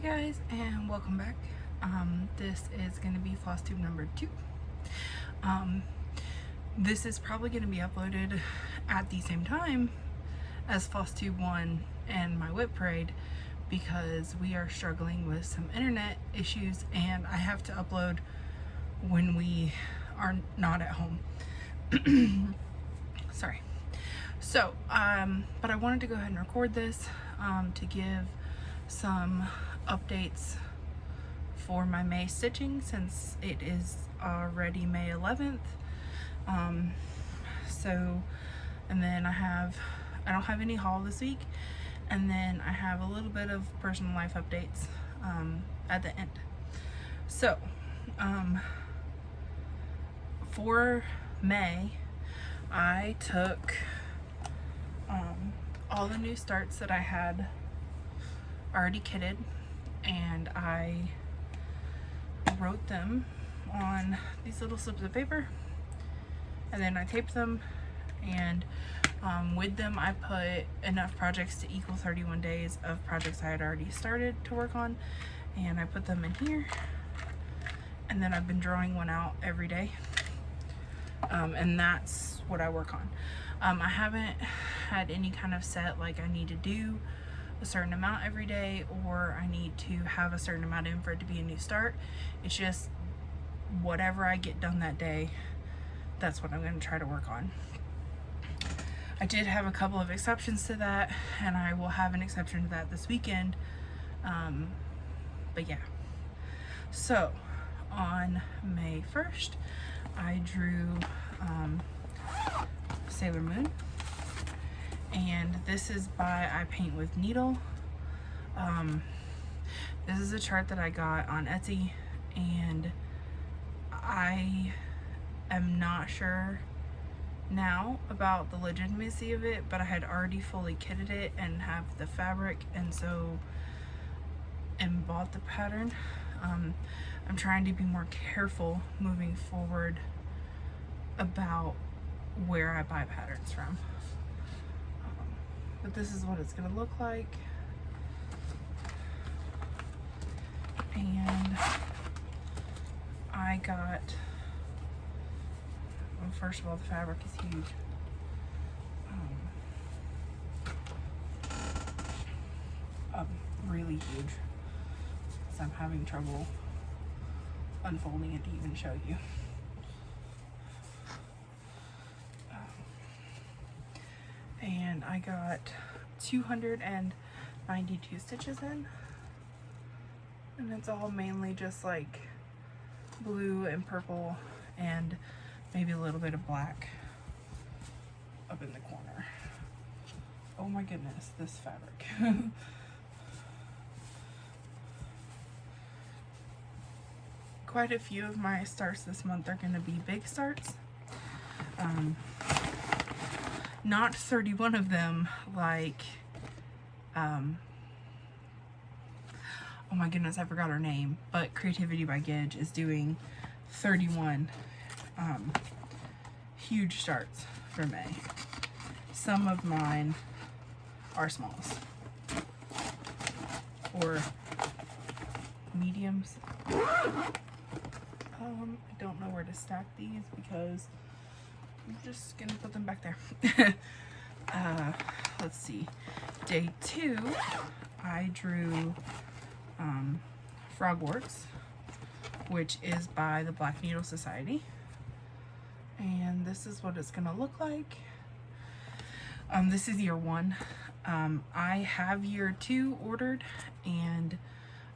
Guys, and welcome back. This is going to be Flosstube number 2. This is probably going to be uploaded at the same time as Flosstube 1 and my whip parade because we are struggling with some internet issues and I have to upload when we are not at home. Sorry. So, but I wanted to go ahead and record this to give some updates for my May stitching since it is already May 11th. And then I don't have any haul this week, and then I have a little bit of personal life updates at the end. So for May I took all the new starts that I had already kitted and I wrote them on these little slips of paper and then I taped them, and with them I put enough projects to equal 31 days of projects I had already started to work on, and I put them in here, and then I've been drawing one out every day, and that's what I work on. I haven't had any kind of set like I need to do a certain amount every day or I need to have a certain amount in for it to be a new start. It's just whatever I get done that day, that's what I'm going to try to work on. I did have a couple of exceptions to that, and I will have an exception to that this weekend. But yeah. So on May 1st I drew Sailor Moon, and this is by ipaintwithneedle. This is a chart that I got on Etsy, and I am not sure now about the legitimacy of it, but I had already fully kitted it and have the fabric, and bought the pattern. I'm trying to be more careful moving forward about where I buy patterns from. But this is what it's going to look like. And I got, well, first of all, the fabric is huge. Really huge. So I'm having trouble unfolding it to even show you. And I got 292 stitches in, and it's all mainly just like blue and purple and maybe a little bit of black up in the corner. Oh my goodness, this fabric. Quite a few of my starts this month are going to be big starts. Not 31 of them like, oh my goodness, I forgot her name, but Creativity by Gidge is doing 31 huge starts for May. Some of mine are smalls or mediums. I don't know where to stack these because I'm just gonna put them back there. Let's see. Day 2, I drew Frogwarts, which is by the Black Needle Society, and this is what it's gonna look like. This is year 1. I have year 2 ordered, and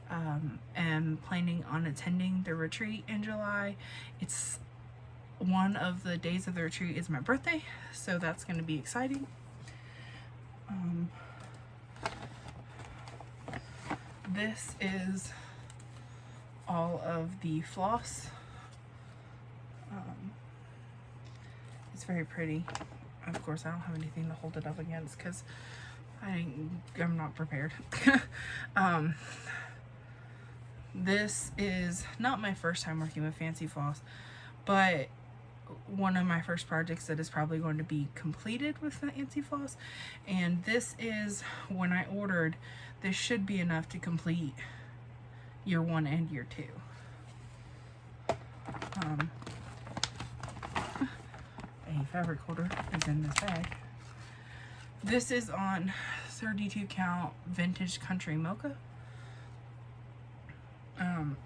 am planning on attending the retreat in July. It's one of the days of the retreat is my birthday, so that's going to be exciting. This is all of the floss. It's very pretty. Of course, I don't have anything to hold it up against because I'm not prepared. This is not my first time working with fancy floss, but one of my first projects that is probably going to be completed with the fancy floss. And this is, when I ordered, this should be enough to complete year 1 and year 2. A fabric holder is in this bag. This is on 32 count vintage country mocha.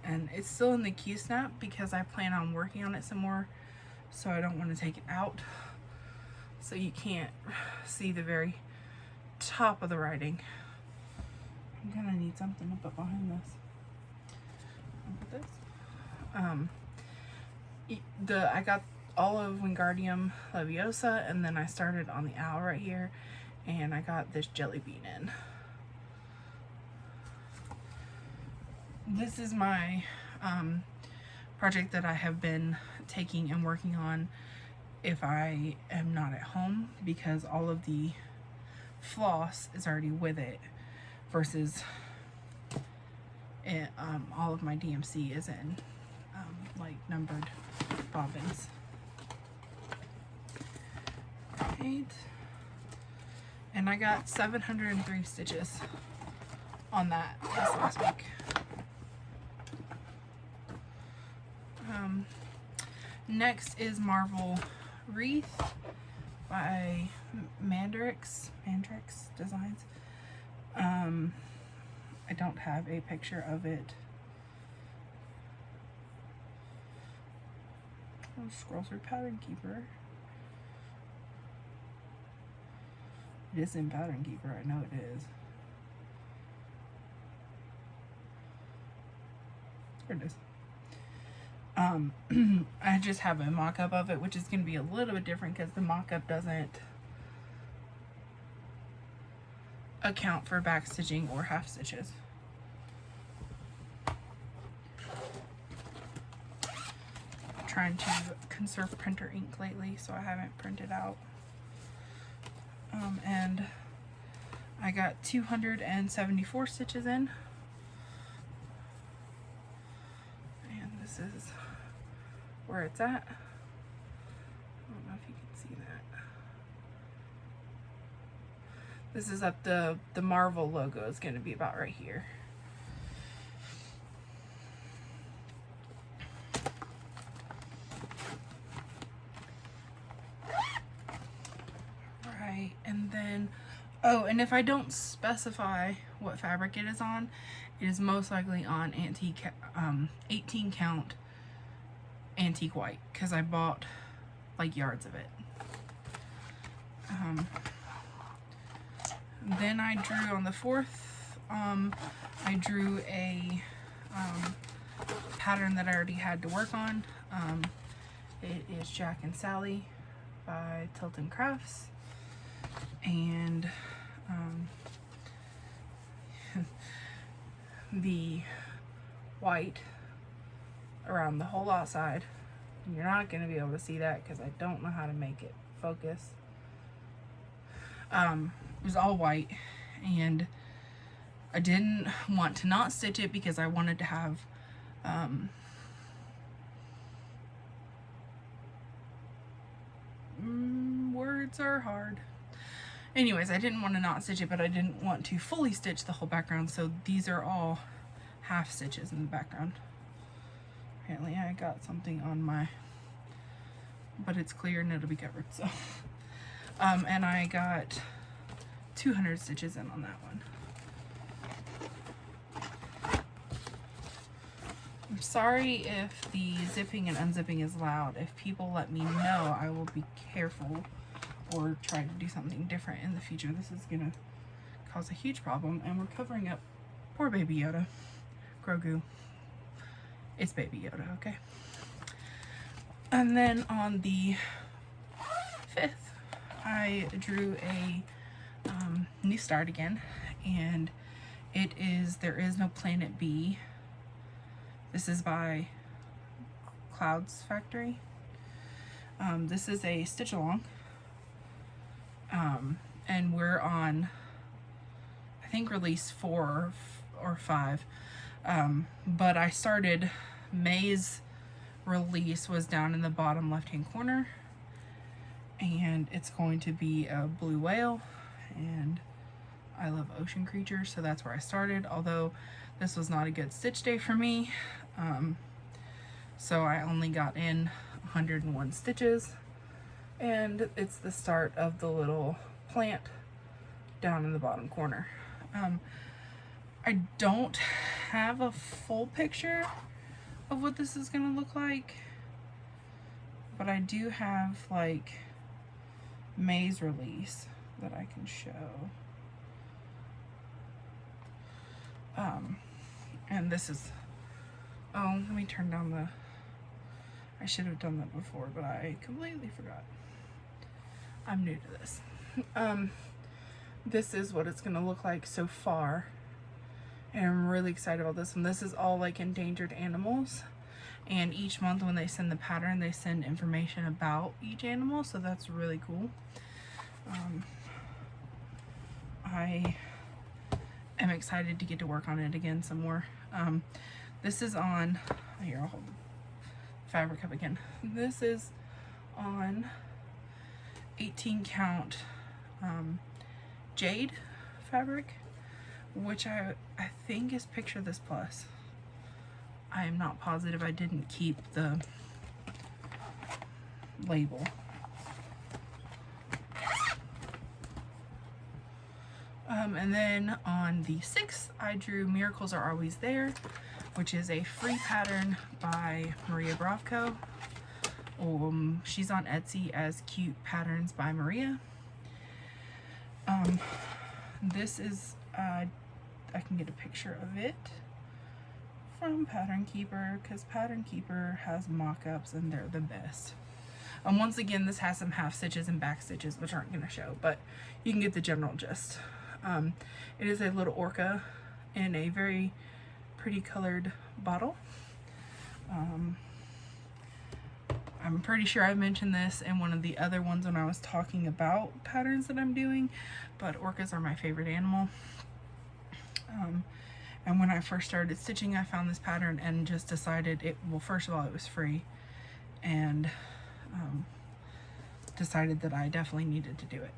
And it's still in the Q-snap because I plan on working on it some more, so I don't want to take it out. So you can't see the very top of the writing. I'm gonna need something to put behind this. I'll put this. I got all of Wingardium Leviosa, and then I started on the owl right here, and I got this jelly bean in. This is my project that I have been taking and working on if I am not at home, because all of the floss is already with it, versus all of my DMC is in like numbered bobbins. Right. And I got 703 stitches on that this last week. Next is Marvel Wreath by MandarinksDesigns. I don't have a picture of it. I'll scroll through Pattern Keeper. It is in Pattern Keeper, I know it is. There it is. I just have a mock-up of it, which is going to be a little bit different because the mock-up doesn't account for back stitching or half stitches. I'm trying to conserve printer ink lately, so I haven't printed out. And I got 274 stitches in. And this is where it's at. I don't know if you can see that. This is up the Marvel logo is going to be about right here. Right, and then, oh, and if I don't specify what fabric it is on, it is most likely on 18 count antique white, because I bought like yards of it. Then I drew on the 4th, I drew a pattern that I already had to work on. It is Jack and Sally by Tilton Crafts, and the white around the whole outside. And you're not going to be able to see that because I don't know how to make it focus. It was all white, and I didn't want to not stitch it because I wanted to have words are hard. Anyways, I didn't want to not stitch it, but I didn't want to fully stitch the whole background, so these are all half stitches in the background. Apparently I got something on my, but it's clear and it'll be covered, so. And I got 200 stitches in on that one. I'm sorry if the zipping and unzipping is loud. If people let me know, I will be careful or try to do something different in the future. This is gonna cause a huge problem, and we're covering up poor baby Yoda. Grogu. It's baby Yoda, okay? And then on the 5th, I drew a new start again, and it is There Is No Planet B. This is by Cloudsfactory. This is a stitch along, and we're on, I think, release 4 or 5, but I started May's release was down in the bottom left hand corner, and it's going to be a blue whale, and I love ocean creatures, so that's where I started, although this was not a good stitch day for me. So I only got in 101 stitches, and it's the start of the little plant down in the bottom corner. I don't have a full picture of what this is going to look like, but I do have like May's release that I can show. And this is, oh, let me turn down the, I should have done that before, but I completely forgot. I'm new to this. This is what it's going to look like so far. And I'm really excited about this one. This is all like endangered animals. And each month when they send the pattern, they send information about each animal. So that's really cool. I am excited to get to work on it again some more. This is on, here, I'll hold the fabric up again. This is on 18 count jade fabric, which I think is Picture This Plus. I am not positive. I didn't keep the label. And then on the 6th, I drew Miracles Are Always There, which is a free pattern by Maria Brovko. She's on Etsy as Cute Patterns by Maria. This is, I can get a picture of it from Pattern Keeper, because Pattern Keeper has mock-ups and they're the best. Once again, this has some half stitches and back stitches, which aren't going to show, but you can get the general gist. It is a little orca in a very pretty colored bottle. I'm pretty sure I mentioned this in one of the other ones when I was talking about patterns that I'm doing, but orcas are my favorite animal. And when I first started stitching, I found this pattern and just decided it, well, first of all, it was free, and decided that I definitely needed to do it.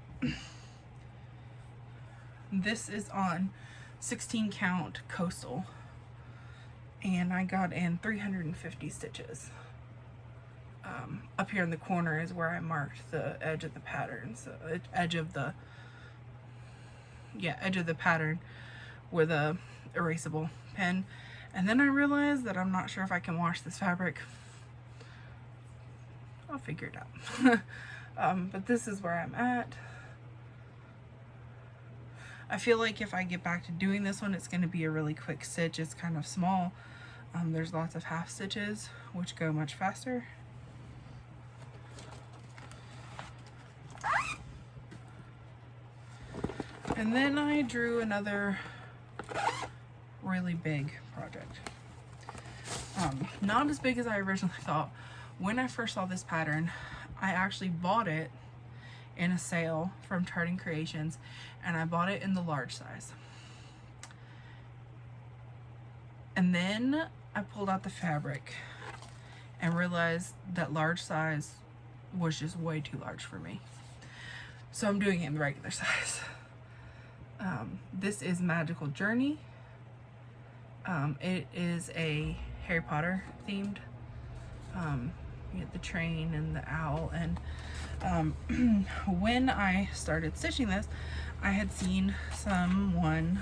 This is on 16 count coastal, and I got in 350 stitches. Up here in the corner is where I marked the edge of the pattern, so edge of the pattern with a erasable pen. And then I realized that I'm not sure if I can wash this fabric. I'll figure it out. But this is where I'm at. I feel like if I get back to doing this one, it's going to be a really quick stitch. It's kind of small. There's lots of half stitches, which go much faster. And then I drew another really big project. Not as big as I originally thought. When I first saw this pattern, I actually bought it in a sale from Charting Creations, and I bought it in the large size. And then I pulled out the fabric and realized that large size was just way too large for me. So I'm doing it in the regular size. This is Magical Journey. It is a Harry Potter themed. You get the train and the owl, and when I started stitching this, I had seen someone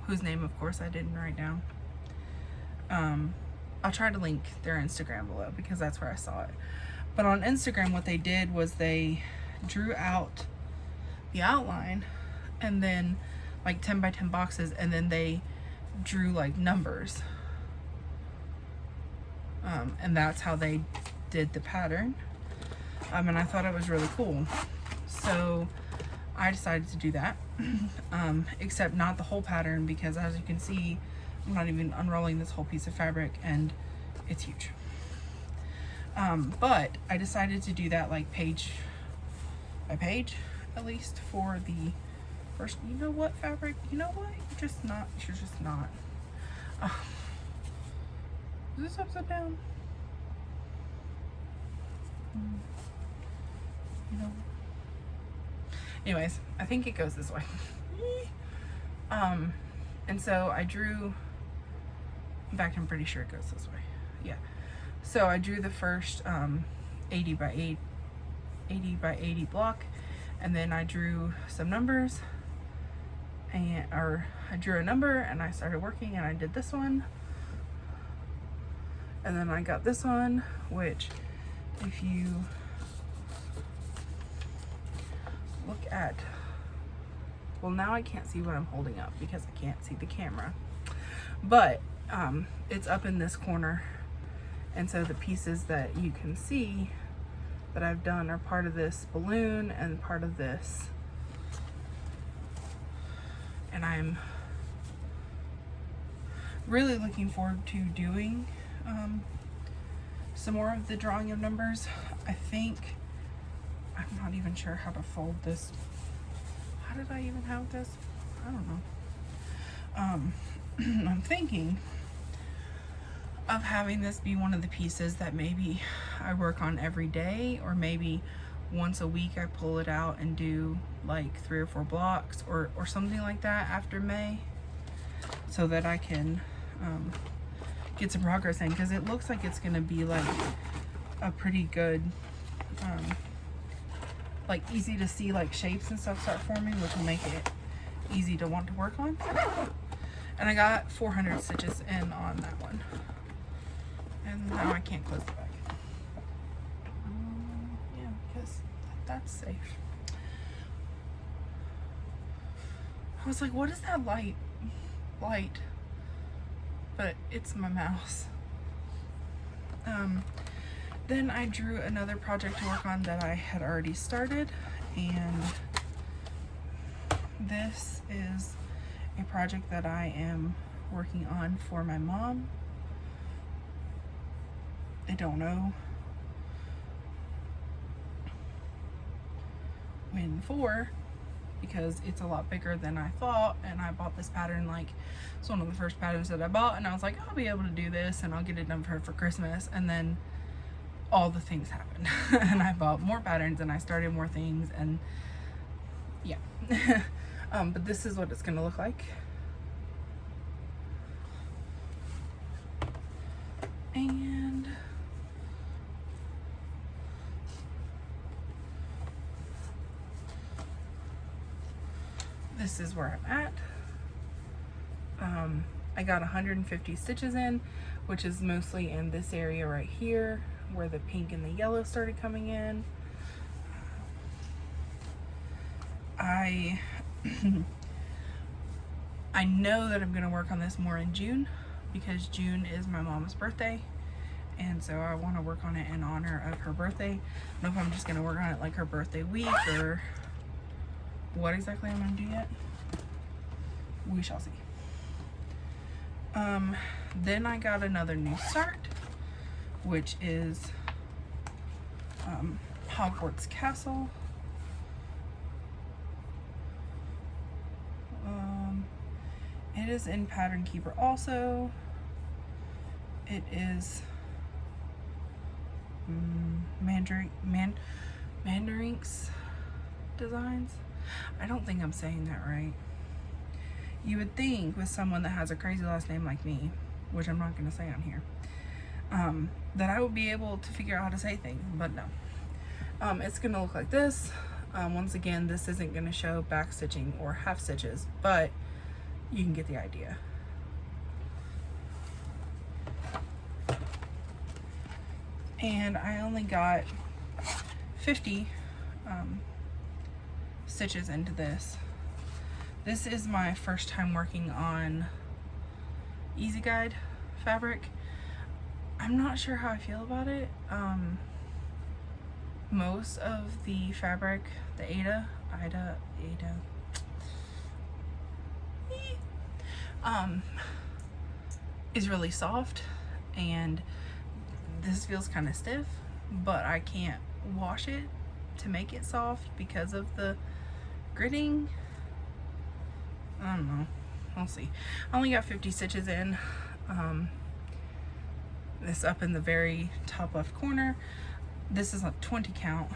whose name, of course, I didn't write down. I'll try to link their Instagram below because that's where I saw it. But on Instagram, what they did was they drew out the outline and then like 10 by 10 boxes, and then they drew like numbers. And that's how they did the pattern. And I thought it was really cool. So I decided to do that. Except not the whole pattern, because as you can see, I'm not even unrolling this whole piece of fabric and it's huge. But I decided to do that like page by page, at least for the first, you know what, fabric, you know what, you're just not. Is this upside down? You know. Anyways, I think it goes this way. And so I drew, in fact, I'm pretty sure it goes this way. Yeah. So I drew the first 80 by 80 block, and then I drew some numbers, or I drew a number and I started working, and I did this one. And then I got this one, which if you look at, well, now I can't see what I'm holding up because I can't see the camera, but it's up in this corner, and so the pieces that you can see that I've done are part of this balloon and part of this, and I'm really looking forward to doing some more of the drawing of numbers. I think, I'm not even sure how to fold this. How did I even have this? I don't know. I'm thinking of having this be one of the pieces that maybe I work on every day, or maybe once a week I pull it out and do like 3 or 4 blocks or something like that after May, so that I can get some progress in, because it looks like it's gonna be like a pretty good like easy to see like shapes and stuff start forming, which will make it easy to want to work on. And I got 400 stitches in on that one, and now I can't close the bag. Yeah, because that's safe. I was like, what is that light? But it's my mouse. Then I drew another project to work on that I had already started, and this is a project that I am working on for my mom. I don't know when for, because it's a lot bigger than I thought, and I bought this pattern, like it's one of the first patterns that I bought, and I was like, I'll be able to do this and I'll get it done for her for Christmas, and then all the things happened and I bought more patterns and I started more things, and yeah. But this is what it's gonna look like. And this is where I'm at. I got 150 stitches in, which is mostly in this area right here where the pink and the yellow started coming in. I know that I'm going to work on this more in June, because June is my mom's birthday, and so I want to work on it in honor of her birthday. I don't know if I'm just going to work on it like her birthday week or what exactly I'm going to do yet. We shall see. Then I got another new start, which is Hogwarts Castle. It is in Pattern Keeper also. It is MandarinksDesigns. I don't think I'm saying that right. You would think with someone that has a crazy last name like me, which I'm not going to say on here, that I would be able to figure out how to say things, but no. It's going to look like this. Once again, this isn't going to show back stitching or half stitches, but you can get the idea. And I only got 50 stitches into this. This is my first time working on Easy Guide fabric. I'm not sure how I feel about it. Most of the fabric, the Ada, is really soft, and this feels kind of stiff, but I can't wash it to make it soft because of the gritting. I don't know. We'll see. I only got 50 stitches in. This up in the very top left corner. This is a 20 count.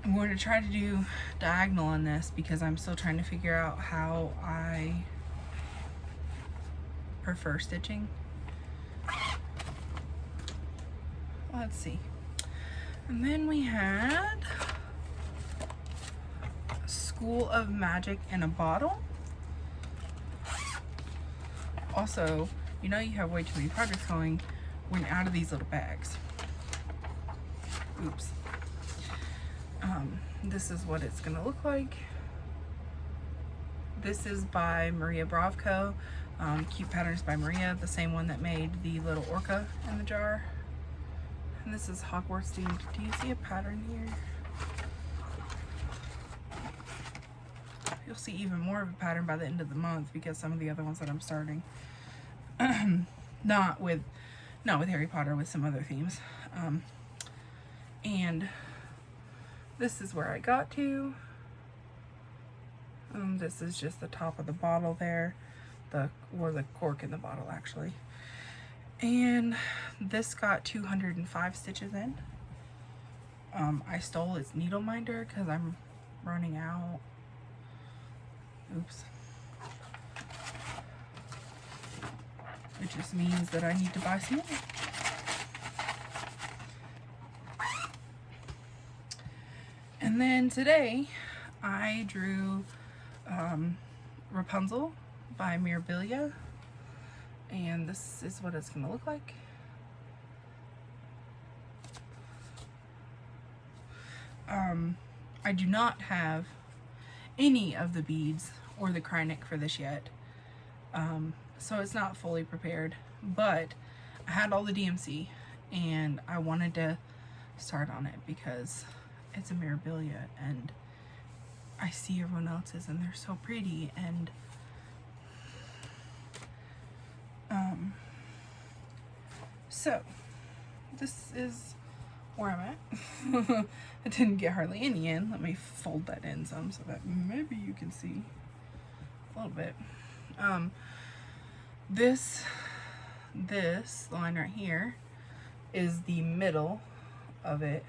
I'm going to try to do diagonal on this because I'm still trying to figure out how I prefer stitching. Let's see. And then we had School of Magic in a Bottle. Also, you know you have way too many projects going when out of these little bags. Oops. This is what it's gonna look like. This is by Maria Brovko. Cute Patterns by Maria, the same one that made the little orca in the jar. And this is Hogwarts themed. Do you see a pattern here? You'll see even more of a pattern by the end of the month because some of the other ones that I'm starting, not with Harry Potter, with some other themes. And this is where I got to. This is just the top of the bottle there, or the cork in the bottle actually. And this got 205 stitches in. I stole its needle minder because I'm running out. Oops. It just means that I need to buy some more. And then today I drew Rapunzel by Mirabilia, and this is what it's going to look like. I do not have any of the beads or the Krynic for this yet, so it's not fully prepared, but I had all the DMC and I wanted to start on it because it's a Mirabilia and I see everyone else's and they're so pretty. And so this is where I'm at. I didn't get hardly any in. Let me fold that in some so that maybe you can see a little bit. This line right here is the middle of it,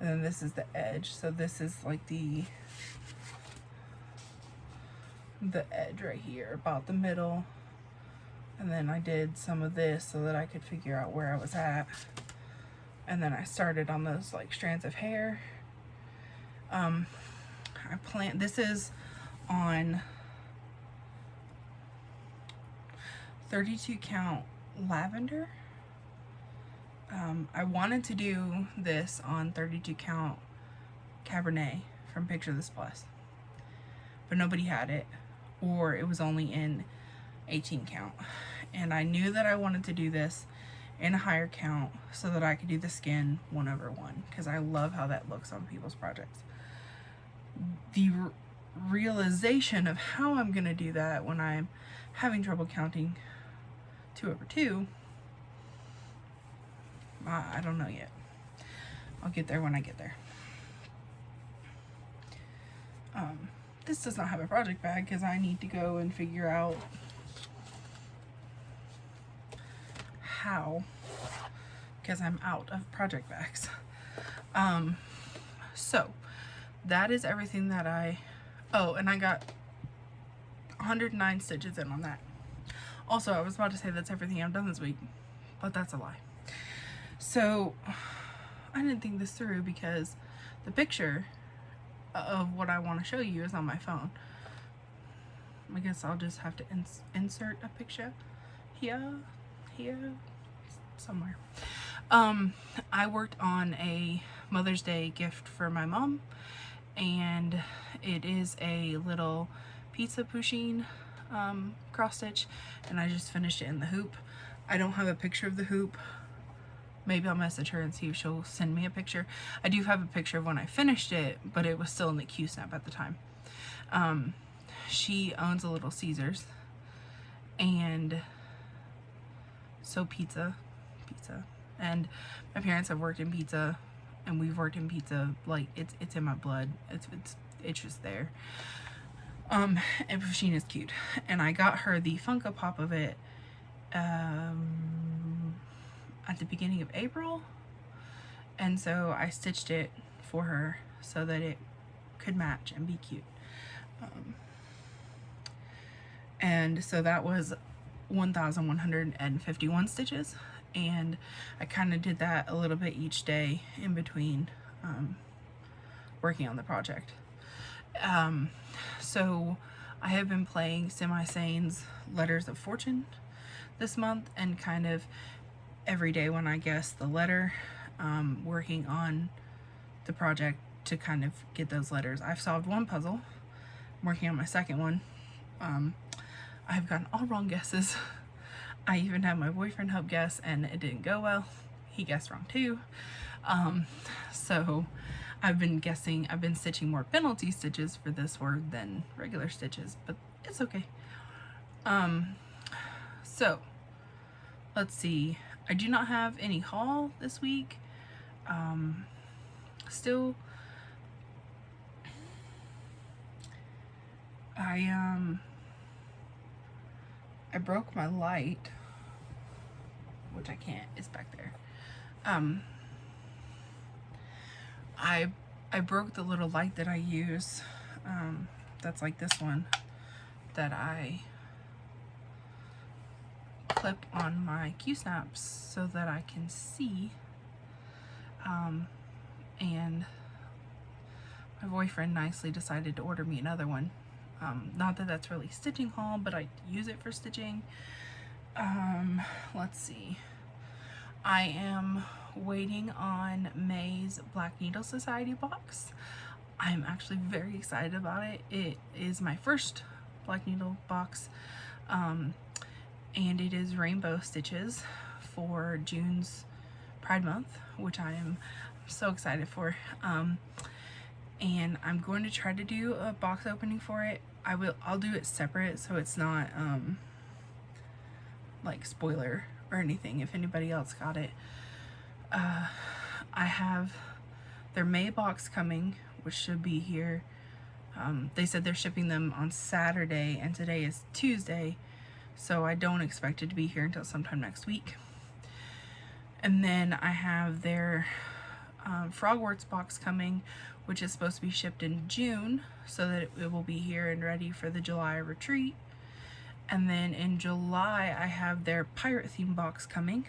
and then this is the edge. So this is like the edge right here, about the middle. And then I did some of this so that I could figure out where I was at. And then I started on those like strands of hair. This is on 32 count lavender. I wanted to do this on 32 count Cabernet from Picture This Plus, but nobody had it, or it was only in 18 count. And I knew that I wanted to do this in a higher count so that I could do the skin 1/1 because I love how that looks on people's projects. The realization of how I'm gonna do that when I'm having trouble counting 2/2, I don't know yet. I'll get there when I get there. This does not have a project bag because I need to go and figure out how, because I'm out of project bags. So that is everything that and I got 109 stitches in on that. Also, I was about to say that's everything I've done this week, but that's a lie. So I didn't think this through because the picture of what I want to show you is on my phone. I guess I'll just have to insert a picture here, somewhere. I worked on a Mother's Day gift for my mom, and it is a little pizza pusheen cross stitch, and I just finished it in the hoop. I don't have a picture of the hoop. Maybe I'll message her and see if she'll send me a picture. I do have a picture of when I finished it, but it was still in the Q-snap at the time. She owns a Little Caesars, and so pizza, and my parents have worked in pizza, and we've worked in pizza. Like it's in my blood. It's just there. And Pusheen is cute, and I got her the Funko Pop of it at the beginning of April, and so I stitched it for her so that it could match and be cute. And so that was 1,151 stitches, and I kind of did that a little bit each day in between working on the project. So I have been playing Semi-Sane's Letters of Fortune this month, and kind of every day when I guess the letter, working on the project to kind of get those letters. I've solved one puzzle. I'm working on my second one. I've gotten all wrong guesses. I even had my boyfriend help guess, and it didn't go well. He guessed wrong too. So I've been stitching more penalty stitches for this word than regular stitches, but it's okay. So let's see. I do not have any haul this week. Still, I broke my light, which I can't, it's back there. I broke the little light that I use, that's like this one, that I clip on my Q-snaps so that I can see, and my boyfriend nicely decided to order me another one. Not that that's really stitching haul, but I use it for stitching. Let's see. I am waiting on May's Black Needle Society box. I'm actually very excited about it. It is my first Black Needle box, and it is rainbow stitches for June's Pride Month, which I am so excited for. And I'm going to try to do a box opening for it. I'll do it separate so it's not like spoiler or anything if anybody else got it. I have their May box coming, which should be here. They said they're shipping them on Saturday, and today is Tuesday, so I don't expect it to be here until sometime next week. And then I have their Frogwarts box coming, which is supposed to be shipped in June, so that it will be here and ready for the July retreat. And then in July I have their pirate theme box coming.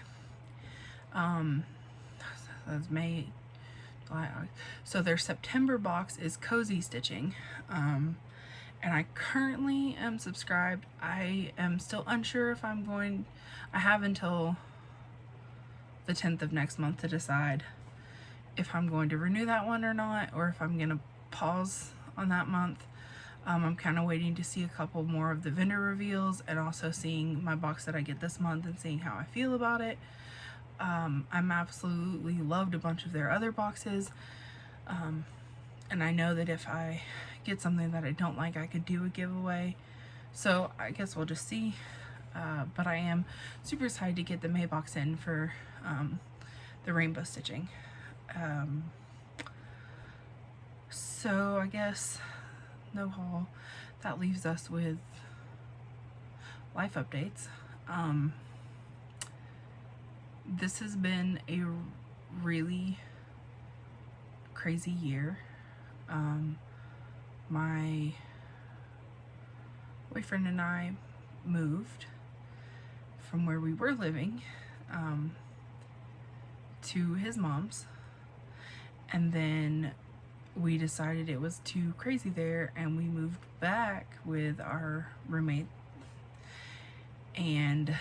That's May, July, August. So their September box is cozy stitching, and I currently am subscribed. I am still unsure if I'm going. I have until the 10th of next month to decide if I'm going to renew that one or not, or if I'm gonna pause on that month. I'm kind of waiting to see a couple more of the vendor reveals, and also seeing my box that I get this month and seeing how I feel about it. I'm absolutely loved a bunch of their other boxes, and I know that if I get something that I don't like, I could do a giveaway, so I guess we'll just see. But I am super excited to get the May box in for the rainbow stitching. So I guess no haul. That leaves us with life updates. This has been a really crazy year. My boyfriend and I moved from where we were living to his mom's, and then we decided it was too crazy there, and we moved back with our roommate, and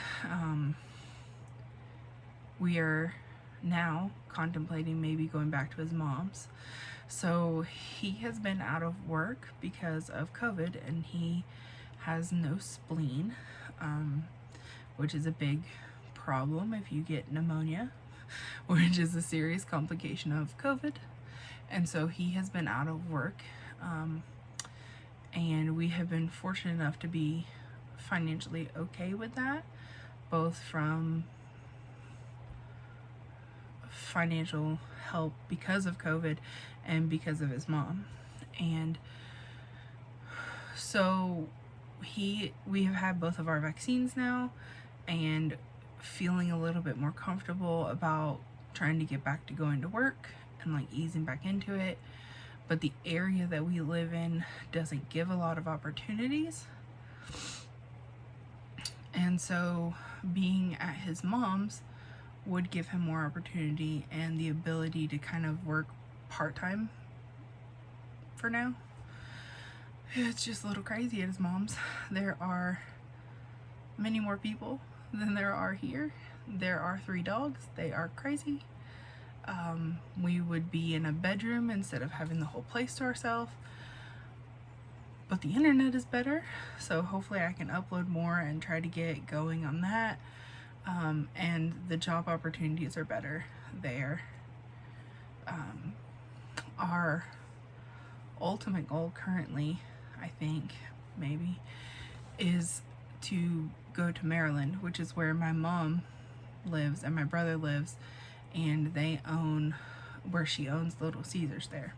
we are now contemplating maybe going back to his mom's. So he has been out of work because of COVID, and he has no spleen, which is a big problem if you get pneumonia, which is a serious complication of COVID. And so he has been out of work, and we have been fortunate enough to be financially okay with that, both from financial help because of COVID and because of his mom. And so we have had both of our vaccines now, and feeling a little bit more comfortable about trying to get back to going to work and like easing back into it. but the area that we live in doesn't give a lot of opportunities. And so being at his mom's would give him more opportunity and the ability to kind of work part-time for now. It's just a little crazy at his mom's. There are many more people than there are here. There are 3 dogs. They are crazy. We would be in a bedroom instead of having the whole place to ourselves. But the internet is better, so hopefully I can upload more and try to get going on that. And the job opportunities are better there. Our ultimate goal currently, I think, maybe, is to go to Maryland, which is where my mom lives and my brother lives, and they own, where she owns Little Caesars there.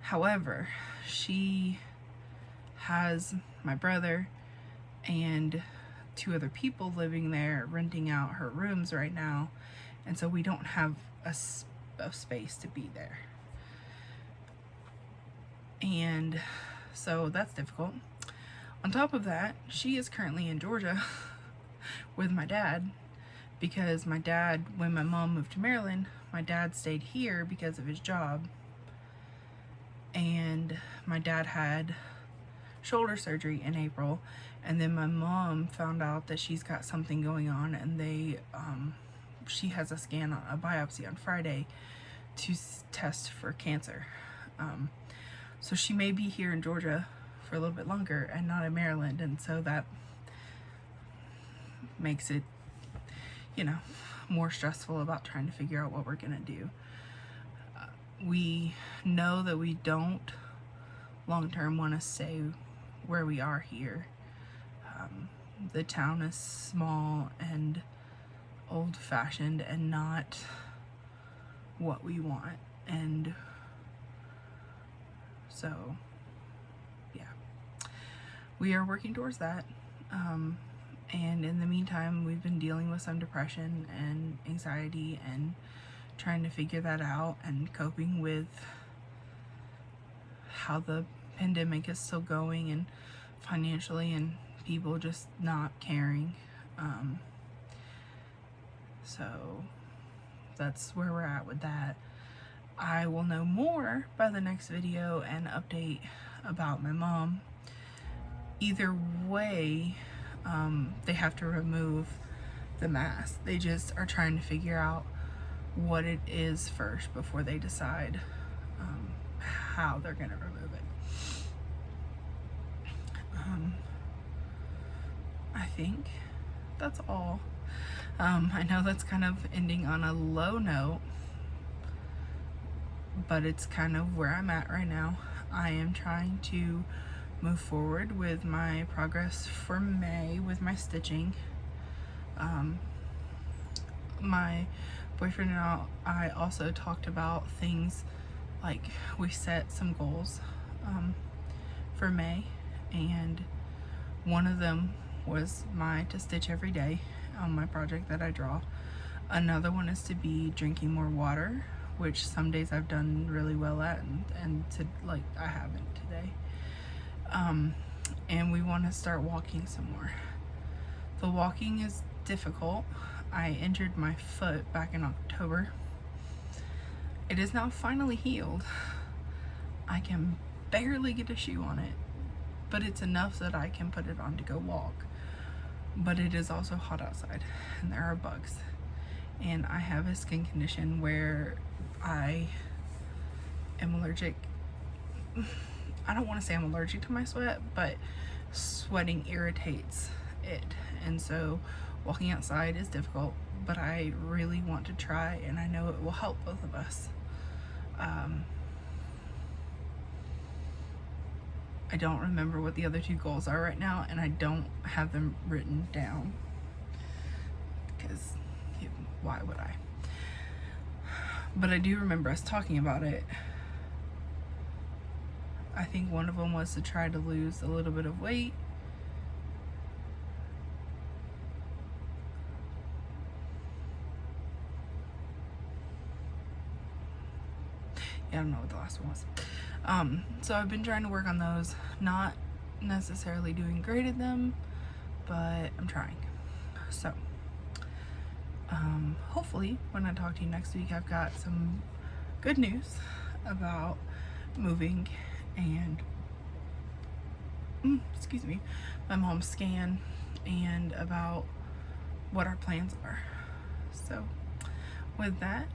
However, she has my brother and 2 other people living there renting out her rooms right now, and so we don't have a space to be there, and so that's difficult. On top of that, she is currently in Georgia with my dad, because my dad, when my mom moved to Maryland, my dad stayed here because of his job, and my dad had shoulder surgery in April, and then my mom found out that she's got something going on, and they she has a biopsy on Friday to test for cancer. So she may be here in Georgia for a little bit longer and not in Maryland, and so that makes it, you know, more stressful about trying to figure out what we're gonna do. We know that we don't long-term want to stay where we are here. The town is small and old-fashioned and not what we want, and so yeah, we are working towards that. And in the meantime, we've been dealing with some depression and anxiety and trying to figure that out and coping with how the pandemic is still going and financially and people just not caring. So that's where we're at with that. I will know more by the next video and update about my mom. Either way, they have to remove the mask. They just are trying to figure out what it is first before they decide how they're going to remove it. I think that's all. I know that's kind of ending on a low note, but it's kind of where I'm at right now. I am trying to move forward with my progress for May with my stitching. My boyfriend and I also talked about things like we set some goals for May, and one of them was to stitch every day on my project that I draw. Another one is to be drinking more water, which some days I've done really well at, and I haven't today. And we want to start walking some more. The walking is difficult. I injured my foot back in October. It is now finally healed. I can barely get a shoe on it, but it's enough that I can put it on to go walk. But it is also hot outside and there are bugs. And I have a skin condition where I am allergic. I don't want to say I'm allergic to my sweat, but sweating irritates it. And so walking outside is difficult, but I really want to try, and I know it will help both of us. I don't remember what the other 2 goals are right now, and I don't have them written down because why would I? But I do remember us talking about it. I think one of them was to try to lose a little bit of weight. don't know what the last one was. So I've been trying to work on those, not necessarily doing great at them, but I'm trying. So hopefully when I talk to you next week, I've got some good news about moving and excuse me, my mom's scan, and about what our plans are. So with that,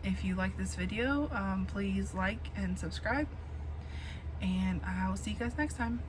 if you like this video, please like and subscribe, and I will see you guys next time.